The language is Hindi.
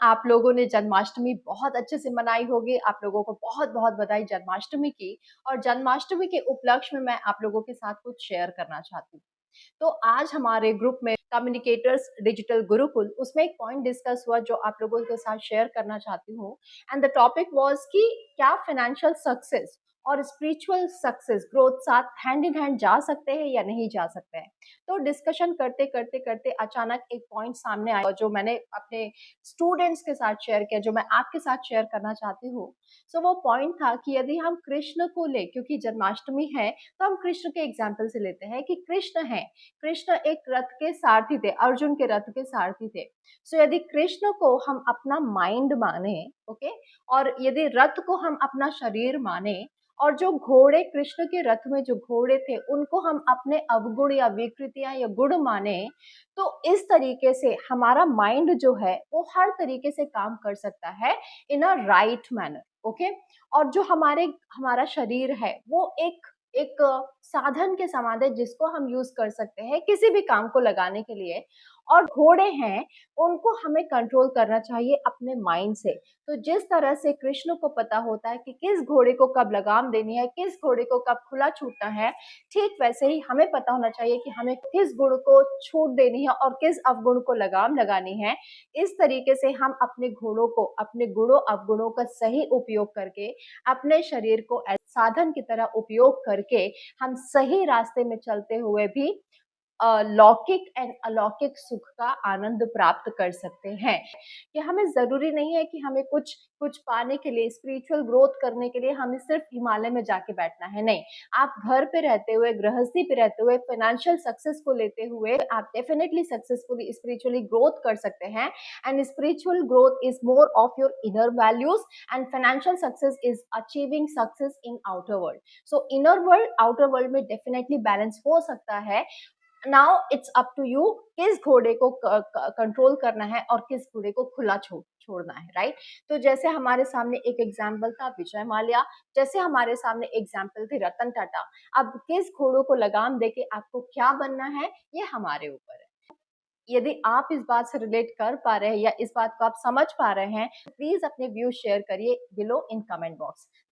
आप लोगों ने जन्माष्टमी बहुत अच्छे से मनाई होगी। आप लोगों को बहुत-बहुत बधाई जन्माष्टमी की। और जन्माष्टमी के उपलक्ष्य में मैं आप लोगों के साथ कुछ शेयर करना चाहती हूँ। तो आज हमारे ग्रुप में कम्युनिकेटर्स डिजिटल गुरुकुल उसमें एक पॉइंट डिस्कस हुआ जो आप लोगों के साथ शेयर करना चाहती हूँ। एंड द टॉपिक वाज कि क्या फाइनेंशियल सक्सेस और स्पिरिचुअल सक्सेस ग्रोथ साथ हैंड इन हैंड जा सकते हैं या नहीं जा सकते हैं। तो डिस्कशन करते करते करते अचानक एक पॉइंट सामने आया जो मैंने अपने स्टूडेंट्स के साथ शेयर किया, जो मैं आपके साथ शेयर करना चाहती हूँ। सो वो पॉइंट था कि यदि हम कृष्ण को ले, क्योंकि जन्माष्टमी है, तो हम कृष्ण के एग्जाम्पल से लेते हैं कि कृष्ण है, कृष्ण एक रथ के सारथी थे, अर्जुन के रथ के सारथी थे। सो यदि कृष्ण को हम अपना माइंड माने, ओके, और यदि रथ को हम अपना शरीर माने, और जो घोड़े कृष्ण के रथ में जो घोड़े थे उनको हम अपने अवगुण या विकृतियां या गुण माने, तो इस तरीके से हमारा माइंड जो है वो हर तरीके से काम कर सकता है इन अ राइट मैनर, ओके। और जो हमारा शरीर है वो एक साधन के समान है जिसको हम यूज कर सकते हैं किसी भी काम को लगाने के लिए। और घोड़े हैं, उनको हमें कंट्रोल करना चाहिए अपने माइंड से। तो जिस तरह से कृष्ण को पता होता है कि किस घोड़े को कब लगाम देनी है, किस घोड़े को कब खुला छूटना है, ठीक वैसे ही हमें पता होना चाहिए कि हमें किस गुण को छूट देनी है और किस अवगुण को लगाम लगानी है। इस तरीके से हम अपने घोड़ों को, अपने गुणों अवगुणों का सही उपयोग करके, अपने शरीर को साधन की तरह उपयोग करके हम सही रास्ते में चलते हुए भी लौकिक एंड अलौकिक सुख का आनंद प्राप्त कर सकते हैं। कि हमें ज़रूरी नहीं है कि हमें कुछ कुछ पाने के लिए, स्पिरिचुअल ग्रोथ करने के लिए हमें सिर्फ हिमालय में जाके बैठना है, नहीं। आप घर पे रहते हुए, गृहस्थी पे रहते हुए, फाइनेंशियल सक्सेस को लेते हुए आप डेफिनिटली सक्सेसफुली स्पिरिचुअली ग्रोथ कर सकते हैं। And spiritual growth is more of your inner values, and financial success is achieving success in outer world. So inner world outer world में डेफिनेटली बैलेंस हो सकता है। Now it's up to you, किस घोड़े को कंट्रोल करना है और किस घोड़े को खुला छोड़ना है, राइट। तो जैसे हमारे सामने एक एग्जाम्पल था विजय माल्या, जैसे हमारे सामने एग्जाम्पल थे रतन टाटा। अब किस घोड़ों को लगाम देके आपको क्या बनना है, ये हमारे ऊपर है। यदि आप इस बात से रिलेट कर पा रहे हैं या इस बात को आप समझ पा रहे हैं, प्लीज अपने व्यूज शेयर करिए बिलो इन कमेंट बॉक्स।